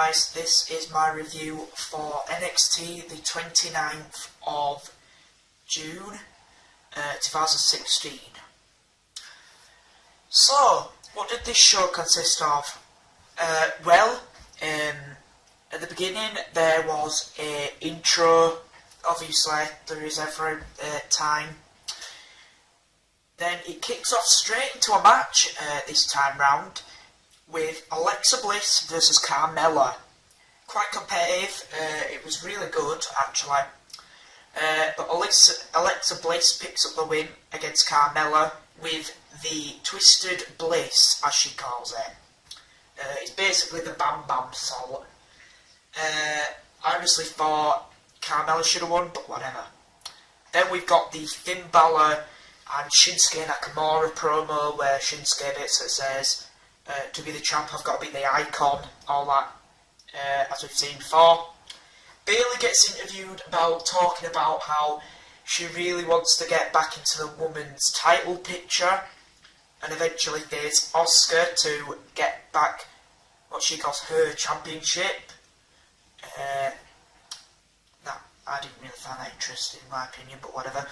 guys, this is my review for NXT the 29th of June 2016. So, what did this show consist of? At the beginning there was an intro, obviously there is every time. Then it kicks off straight into a match this time round with Alexa Bliss versus Carmella. Quite competitive, it was really good actually. But Alexa Bliss picks up the win against Carmella with the Twisted Bliss, as she calls it. It's basically the Bam Bam salt. I honestly thought Carmella should have won, but whatever. Then we've got the Finn Balor and Shinsuke Nakamura promo where Shinsuke basically says, to be the champ I've got to be the icon, all that, as we've seen before. Bayley gets interviewed talking about how she really wants to get back into the women's title picture and eventually face Asuka to get back what she calls her championship. I didn't really find that interesting in my opinion, but whatever.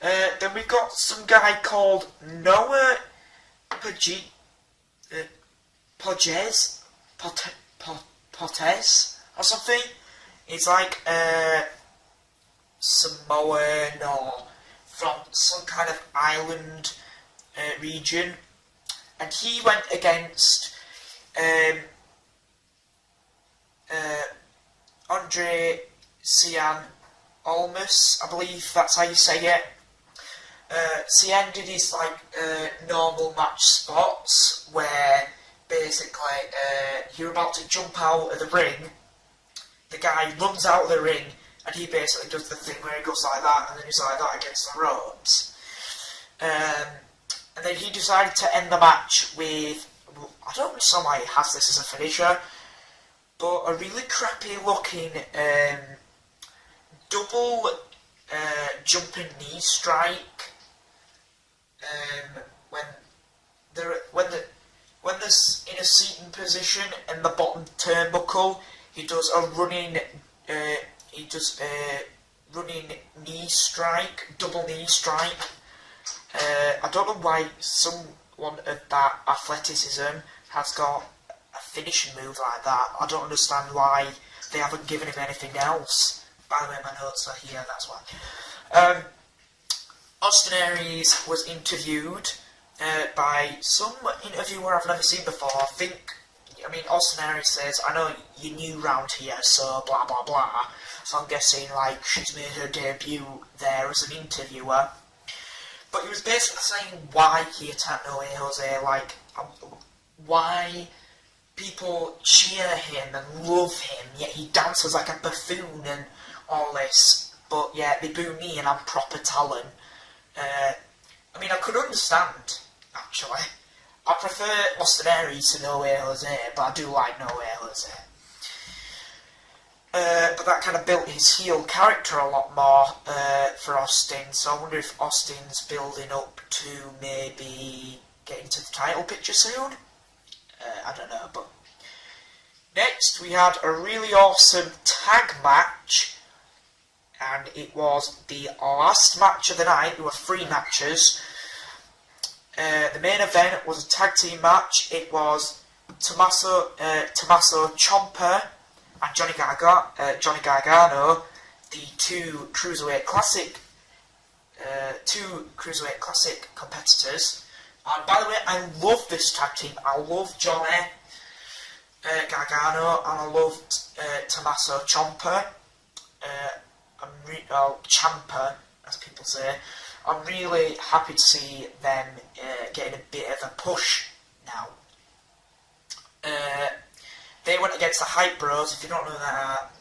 Then we've got some guy called Noah Potez or something. He's like Samoan or from some kind of island region, and he went against Andre Cien Almas, I believe that's how you say it. Cien did his normal match spots where basically you're about to jump out of the ring, the guy runs out of the ring and he basically does the thing where he goes like that and then he's like that against the ropes. And then he decided to end the match with, I don't understand why he has this as a finisher, but a really crappy looking double jumping knee strike. When they're in a seating position in the bottom turnbuckle, he does a running knee strike, double knee strike. I don't know why someone of that athleticism has got a finishing move like that. I don't understand why they haven't given him anything else. By the way, my notes are here, that's why. Austin Aries was interviewed by some interviewer I've never seen before. Austin Aries says, I know you're new round here, so blah blah blah. So I'm guessing she's made her debut there as an interviewer. But he was basically saying why he attacked No Way Jose, why people cheer him and love him, yet he dances like a buffoon and all this, but yeah, they boo me and I'm proper talent. I could understand, actually. I prefer Austin Aries to No Way Jose, but I do like No Way Jose. But that kind of built his heel character a lot more for Austin, so I wonder if Austin's building up to maybe get into the title picture soon? I don't know, but... Next, we had a really awesome tag match, and it was the last match of the night. There were 3 matches. The main event was a tag team match. It was Tommaso Ciampa and Johnny Gargano, the two Cruiserweight Classic competitors. And by the way, I love this tag team. I love Johnny Gargano and I loved Tommaso Ciampa. Ciampa, as people say. I'm really happy to see them getting a bit of a push now. They went against the Hype Bros. If you don't know who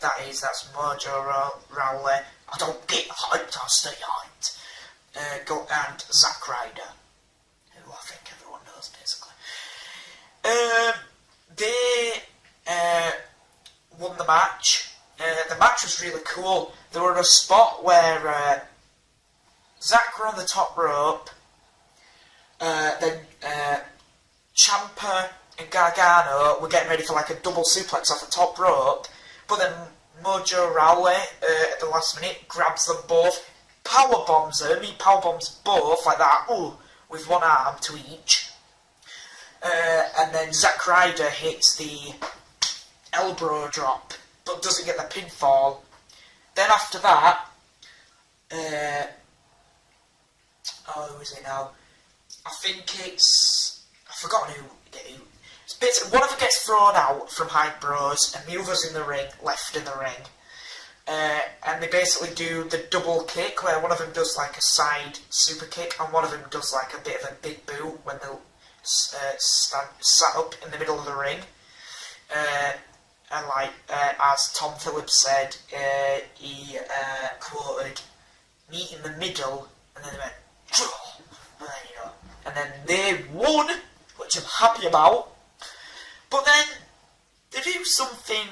that is, that's Mojo Rawley. I don't get hyped, I stay hyped. And Zack Ryder, who I think everyone knows, basically. They won the match. The match was really cool. They were in a spot where Zack were on the top rope, then Ciampa and Gargano were getting ready for like a double suplex off the top rope, but then Mojo Rawley at the last minute grabs them both, power bombs them. He power bombs both like that, with one arm to each. And then Zack Ryder hits the elbow drop, but doesn't get the pinfall. Then after that, who is it now? I think I've forgotten who. It's basically one of them gets thrown out from Hype Bros, and the other's in the ring, left in the ring. And they basically do the double kick, where one of them does like a side super kick, and one of them does like a bit of a big boot when they'll sat up in the middle of the ring. And like, as Tom Phillips said, he quoted, "meet in the middle," and then they went, and then they won, which I'm happy about. But then they do something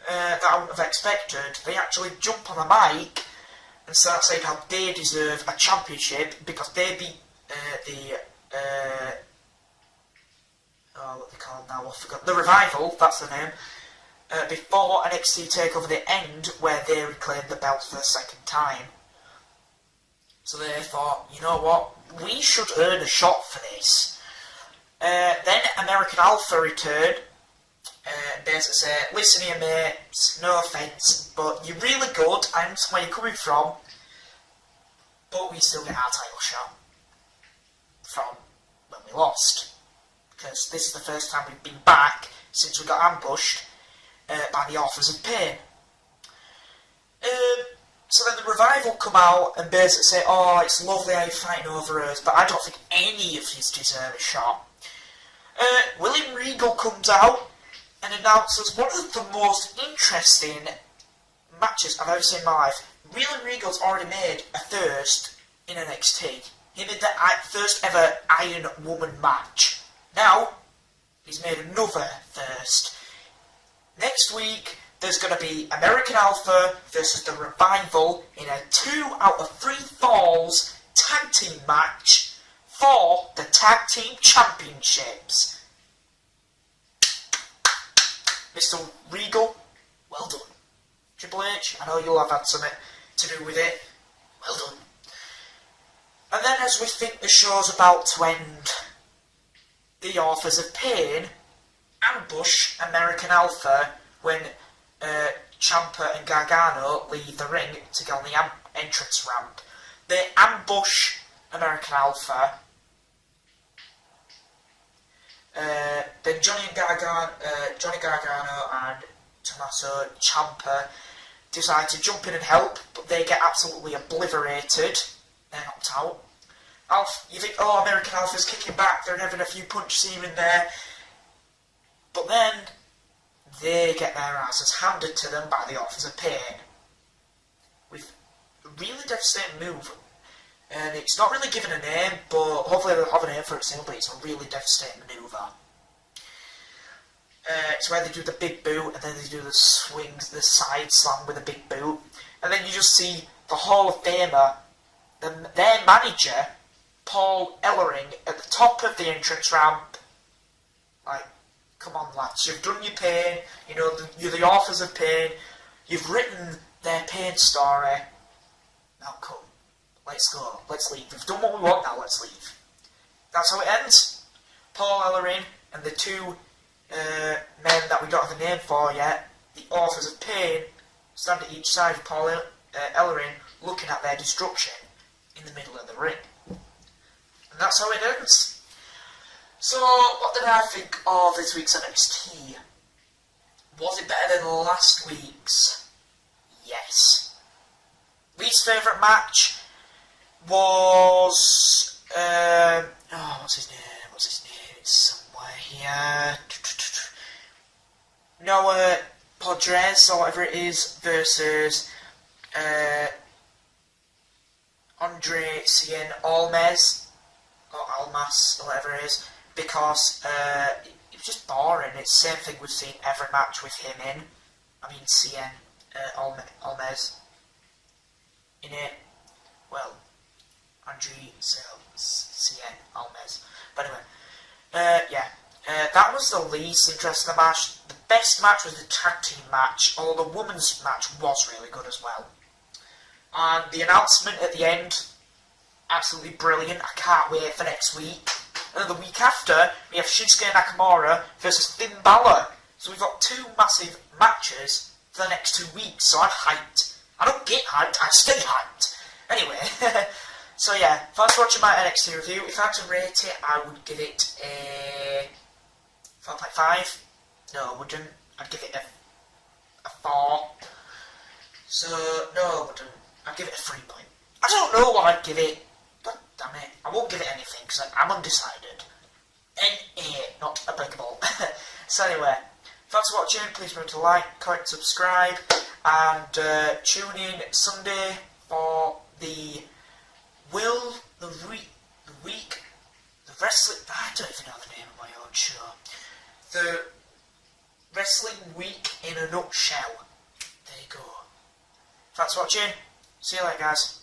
that I wouldn't have expected. They actually jump on the mic and start saying how they deserve a championship because they beat what they call now, I forgot. The Revival, that's the name. Before NXT TakeOver the End, where they reclaimed the belt for the second time. So they thought, you know what, we should earn a shot for this. Then American Alpha returned, and basically said, "Listen here, mates, no offence, but you're really good, I understand where you're coming from, but we still get our title shot from when we lost. Because this is the first time we've been back since we got ambushed by the Authors of Pain." So then the Revival come out and basically say, "Oh, it's lovely how you're fighting over us, but I don't think any of you deserve a shot." William Regal comes out and announces one of the most interesting matches I've ever seen in my life. William Regal's already made a first in NXT. He made the first ever Iron Woman match. Now, he's made another first. Next week, there's going to be American Alpha versus the Revival in a 2 out of 3 falls tag team match for the Tag Team Championships. Mr. Regal, well done. Triple H, I know you'll have had something to do with it. Well done. And then as we think the show's about to end, the Authors of Pain ambush American Alpha when Ciampa and Gargano leave the ring to get on the entrance ramp. They ambush American Alpha. Then Johnny Gargano and Tommaso Ciampa decide to jump in and help, but they get absolutely obliterated. They're knocked out. You think, oh, American Alpha's kicking back, they're having a few punches here and there. But then, they get their asses handed to them by the Authors of Pain. With a really devastating move. And it's not really given a name, but hopefully they'll have a name for it soon, but it's a really devastating manoeuvre. It's where they do the big boot, and then they do the swings, the side slam with a big boot. And then you just see the Hall of Famer, their manager, Paul Ellering, at the top of the entrance ramp. Like, come on lads, you've done your pain, you know, you're the Authors of Pain, you've written their pain story, now come, let's go, let's leave, we've done what we want, now let's leave. That's how it ends. Paul Ellering and the two men that we don't have a name for yet, the Authors of Pain, stand at each side of Paul Ellering, looking at their destruction in the middle of the ring. And that's how it ends. So, what did I think of this week's NXT? Was it better than last week's? Yes. Least favourite match was... what's his name? It's somewhere here. Noah Podres, or whatever it is, versus Andre Cien Almas, or Almas, or whatever it is, because it was just boring. It's the same thing we've seen every match with him in. I mean, Cien Almas in it. Well, Andre Cien Almas. But anyway, yeah. That was the least interesting match. The best match was the tag team match, although the women's match was really good as well. And the announcement at the end, absolutely brilliant. I can't wait for next week. And then the week after, we have Shinsuke Nakamura versus Finn Balor. So we've got 2 massive matches for the next 2 weeks, so I'm hyped. I don't get hyped, I stay hyped. Anyway, so yeah, thanks for watching my NXT review. If I had to rate it, I would give it a 4.5. No, I wouldn't. I'd give it a 4. So, no, I wouldn't. I'd give it a 3 point. I don't know what I'd give it. God damn it. I won't give it anything, because I'm undecided. NA, not applicable. So anyway, thanks for watching. Please remember to like, comment, subscribe, and tune in Sunday for the wrestling. I don't even know the name of my own show. The Wrestling Week in a Nutshell. There you go. Thanks for watching. See you later, guys.